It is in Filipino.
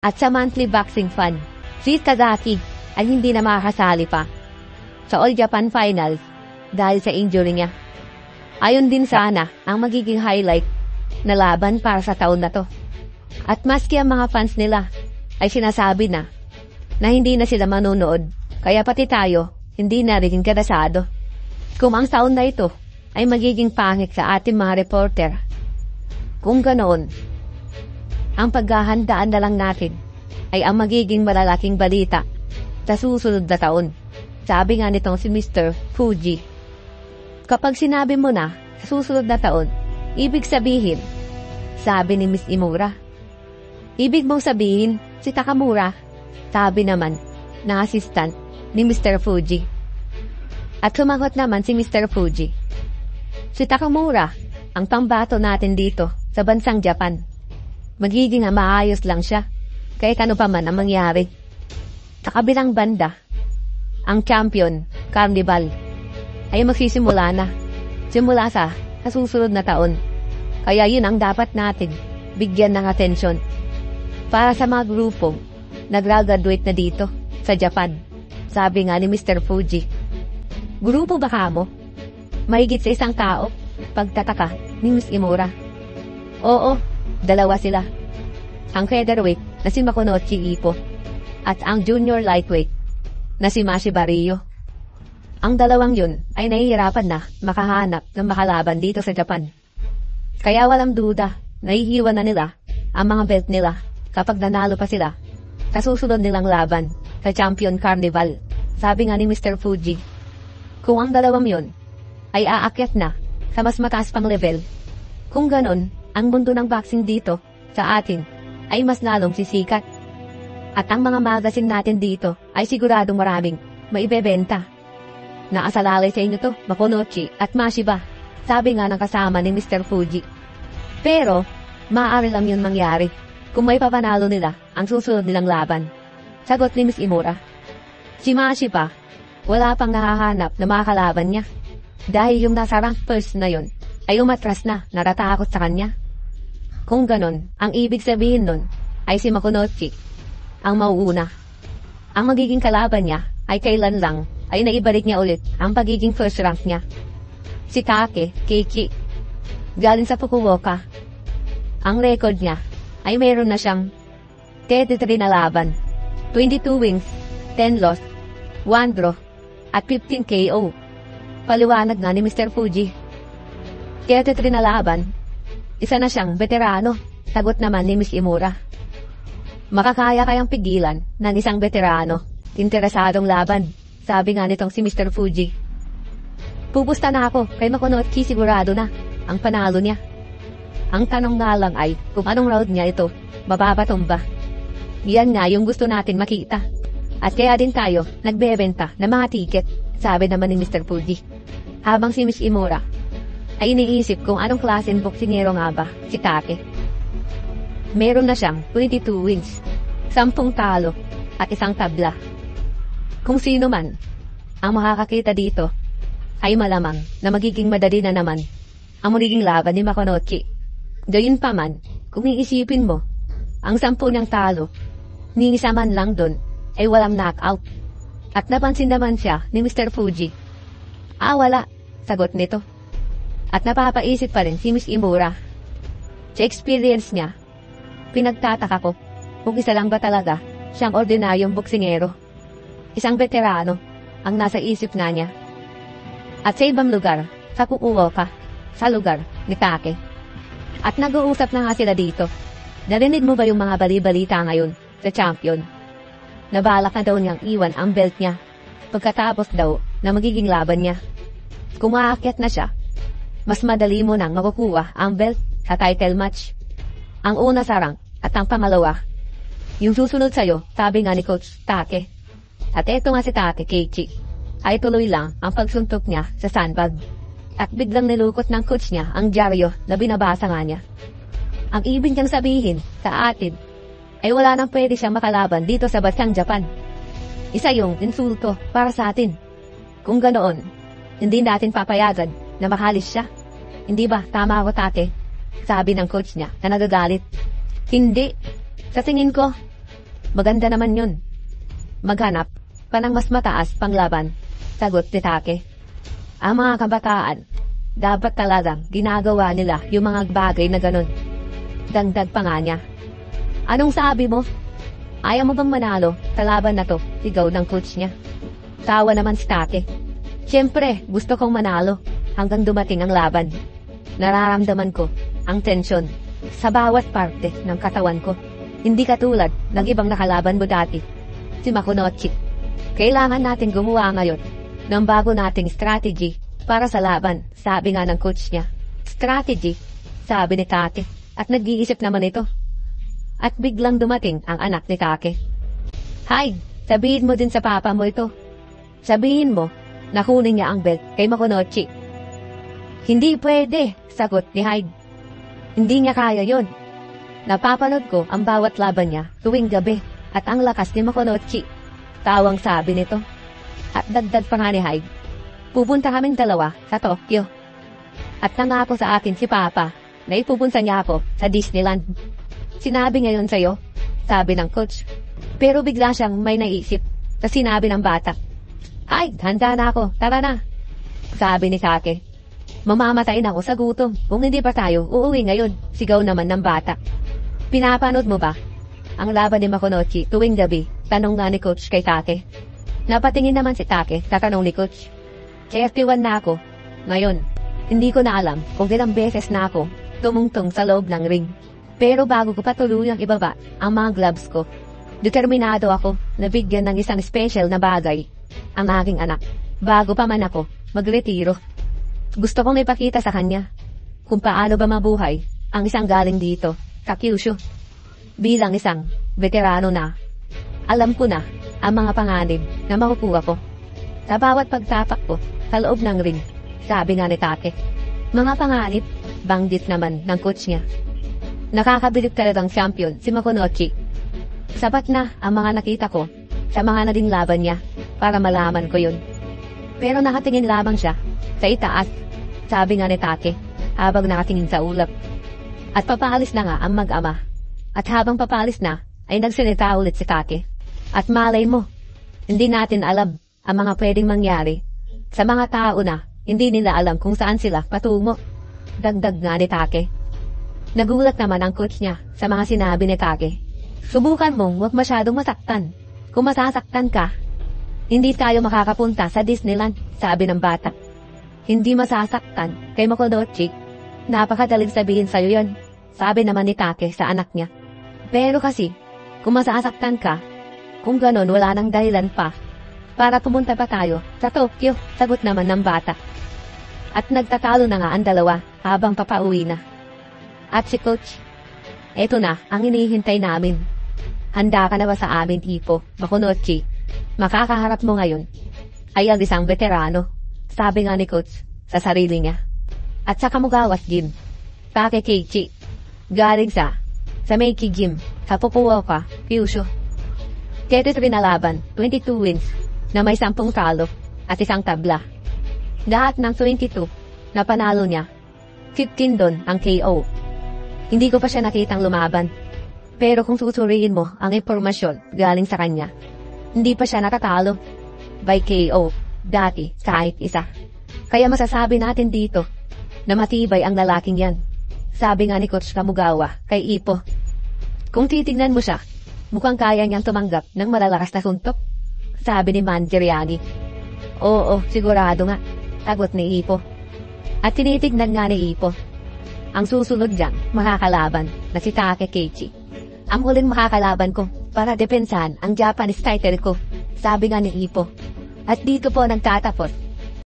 At sa monthly boxing fan, si Tazaki ay hindi na makakasali pa sa All Japan Finals dahil sa injury niya. Ayon din sana ang magiging highlight na laban para sa taon na to. At maski ang mga fans nila ay sinasabi na hindi na sila manonood, kaya pati tayo hindi na rin kadasado. Kung ang taon na ito ay magiging pangit sa ating mga reporter. Kung ganoon, ang paghahandaan na lang natin ay ang magiging malalaking balita sa susunod na taon. Sabi nga nitong si Mr. Fuji. Kapag sinabi mo na sa susunod na taon, ibig sabihin, sabi ni Miss Imura. Ibig mong sabihin, si Takamura, sabi naman na assistant ni Mr. Fuji. At sumagot naman si Mr. Fuji. Si Takamura, ang pambato natin dito sa bansang Japan. Magiging maayos lang siya, kaya kano pa man ang mangyari. Sa kabilang banda, ang champion, Carnival, ay magsisimula na, simula sa susunod na taon. Kaya yun ang dapat natin bigyan ng atensyon para sa mga grupo nag-graduate na dito sa Japan. Sabi nga ni Mr. Fuji. Grupo ba kamo? Mahigit sa isang tao, pagtataka ni Miss Imura. Oo, dalawa sila. Ang featherweight na si Makonochi Ippo at ang junior lightweight na si Mashi Barrio. Ang dalawang yun ay nahihirapan na makahanap ng makalaban dito sa Japan. Kaya walang duda, nahihiwan na nila ang mga belt nila kapag nanalo pa sila sa susunod nilang laban sa Champion Carnival. Sabi nga ni Mr. Fuji, kung ang dalawang yun ay aakyat na sa mas mataas pang level, kung ganon, ang mundo ng boxing dito sa atin ay mas lalong sisikat. At ang mga magazine natin dito ay siguradong maraming maibebenta. Naasalalay sa inyo to, Makonochi at Mashiba, sabi nga ng kasama ni Mr. Fuji. Pero, maaari lang yun mangyari kung may papanalo nila ang susunod nilang laban. Sagot ni Miss Imura. Si Mashiba, wala pang nahahanap na makakalaban niya. Dahil yung nasa rank first na yun ay umatras na, natatakot sa kanya. Kung ganon, ang ibig sabihin nun ay si Makonochi ang mauuna. Ang magiging kalaban niya ay kailan lang ay naibalik niya ulit ang pagiging first rank niya. Si Take Keiki, galing sa Fukuoka. Ang record niya ay mayroon na siyang 33 na laban, 22 wins, 10 loss, 1 draw, at 15 KO. Paliwanag nga ni Mr. Fuji. 33 na laban, isa na siyang veterano, sagot naman ni Miss Imura. Makakaya kayang pigilan ng isang veterano, interesadong laban, sabi nga nitong si Mr. Fuji. Pupusta na ako kay Makonochi, sigurado na ang panalo niya. Ang tanong nga lang ay kung anong round niya ito, mababatumba. Yan nga yung gusto natin makita. At kaya din tayo nagbebenta ng mga ticket, sabi naman ni Mr. Fuji. Habang si Miss Imura ay iniisip kung anong klaseng boksingero nga ba si Take. Meron na siyang 22 wins, 10 talo, at 1 tabla. Kung sino man ang makakakita dito, ay malamang na magiging madali na naman ang magiging laban ni Makonochi. Gayun pa man, kung iisipin mo, ang 10 niyang talo, ni isa man lang dun ay walang knockout. At napansin naman siya ni Mr. Fuji. Wala, sagot nito. At napapaisip pa rin si Miss Imura. Sa experience niya, pinagtataka ko kung isa lang ba talaga siyang ordinaryong boksingero. Isang veterano ang nasa isip na niya. At sa ibang lugar, sa Fukuoka, sa lugar ni Take. At nag-uusap na nga sila dito. Narinig mo ba yung mga bali-balita ngayon sa champion? Nabalak na daw niyang iwan ang belt niya pagkatapos daw na magiging laban niya. Kung maakyat na siya, mas madali mo nang makukuha ang belt sa title match. Ang una sa rank at ang pangalawa, yung susunod sa'yo, sabi nga ni Coach Take. At eto nga si Take Keiki, ay tuloy lang ang pagsuntok niya sa sandbag. At biglang nilukot ng coach niya ang dyaryo na binabasa nga niya. Ang ibig niyang sabihin sa atin, ay wala nang pwede siyang makalaban dito sa bansang Japan. Isa yung insulto para sa atin. Kung ganoon, hindi natin papayagan na makalis siya. Hindi ba tama ako, Take? Sabi ng coach niya na nagagalit. Hindi. Sa tingin ko, Maganda naman yun. Maghanap pa ng mas mataas pang laban, sagot ni Take. Ang mga kabataan, dapat talagang ginagawa nila yung mga bagay na ganun. Dagdag pa nga niya. Anong sabi mo? Ayaw mo bang manalo sa laban na to? Sigaw ng coach niya. Tawa naman si Take. Siyempre, gusto kong manalo hanggang dumating ang laban. Nararamdaman ko ang tensyon sa bawat parte ng katawan ko. Hindi katulad ng ibang nakalaban mo dati, si Makunochi. Kailangan natin gumawa ngayon ng bago nating strategy para sa laban, sabi nga ng coach niya. Strategy, sabi ni Take, at nag-iisip naman ito. At biglang dumating ang anak ni Take. Hay, sabihin mo din sa papa mo ito. Sabihin mo na kunin niya ang belt kay Makunochi. Hindi pwede, sagot ni Hyde. Hindi niya kaya yon. Napapanood ko ang bawat laban niya tuwing gabi at ang lakas ni Makunochi. Tawang sabi nito. At dagdag pa nga ni Hyde. Pupunta kaming dalawa sa Tokyo. At nangako sa akin si Papa na ipupunta niya ako sa Disneyland. Sinabi ngayon sa'yo, sabi ng coach. Pero bigla siyang may naisip sa sinabi ng bata. Hyde, handa na ako, tara na. Sabi ni Take. Mamamatay na ako sa gutom. Kung hindi pa tayo, uuwi ngayon. Sigaw naman ng bata. Pinapanood mo ba ang laban ni Makunochi tuwing gabi? Tanong nga ni coach kay Take. Napatingin naman si Take sa tanong ni coach. 31 na ako. Ngayon, hindi ko na alam kung ilang beses na ako tumungtong sa loob ng ring. Pero bago ko pa tuluyang ibaba ang mga gloves ko, determinado ako na bigyan ng isang special na bagay ang aking anak bago pa man ako magretiro. Gusto kong ipakita sa kanya kung paano ba mabuhay ang isang galing dito sa Kyushu. Bilang isang veterano na, alam ko na ang mga panganib na makukuha ko sa bawat pagtapak ko sa loob ng ring, sabi nga ni Take. Mga panganib, banggit naman ng coach niya. Nakakabilib talagang champion si Makunochi. Sapat na ang mga nakita ko sa mga naging laban niya para malaman ko yun. Pero nakatingin lamang siya sa itaas, sabi nga ni Take, habang nakatingin sa ulap. At papaalis na nga ang mag-ama. At habang papaalis na, ay nagsalita ulit si Take. At malay mo, hindi natin alam ang mga pwedeng mangyari sa mga tao na hindi nila alam kung saan sila patungo. Dagdag nga ni Take. Nagulat naman ang coach niya sa mga sinabi ni Take. Subukan mong huwag masyadong masaktan. Kung masasaktan ka, hindi tayo makakapunta sa Disneyland, sabi ng bata. Hindi masasaktan kay Makunochi. Napakadaling sabihin sa'yo yon, sabi naman ni Take sa anak niya. Pero kasi, kung masasaktan ka, kung ganon wala nang dahilan pa para pumunta pa tayo sa Tokyo, sagot naman ng bata. At nagtatalo na nga ang dalawa habang papauwi na. At si coach, eto na ang hinihintay namin. Handa ka na ba sa amin, Ipo, Makunochi? Makakaharap mo ngayon ay ang isang veterano, sabi nga ni coach sa sarili niya. At sa Kamugawas Gym, Takekeichi, galing sa Meiki Gym, sa Fukuoka, Kyushu. 33 na laban, 22 wins, na may 10 talo at 1 tabla. Lahat ng 22 na panalo niya, 15 doon ang KO. Hindi ko pa siya nakitang lumaban. Pero kung susuriin mo ang impormasyon galing sa kanya, hindi pa siya nakatalo by KO dati kahit isa. Kaya masasabi natin dito na matibay ang lalaking yan, sabi nga ni Coach Kamugawa kay Ipo. Kung titignan mo siya, mukhang kaya niyang tumanggap ng malalakas na suntok, sabi ni Manjeriani. Oo, sigurado nga, sagot ni Ipo. At tinitignan nga ni Ipo ang susunod diyang makakalaban na si Takekeichi. Ang huling makakalaban ko para depensahan ang Japanese title ko, sabi nga ni Ipo. At dito po nagtatapos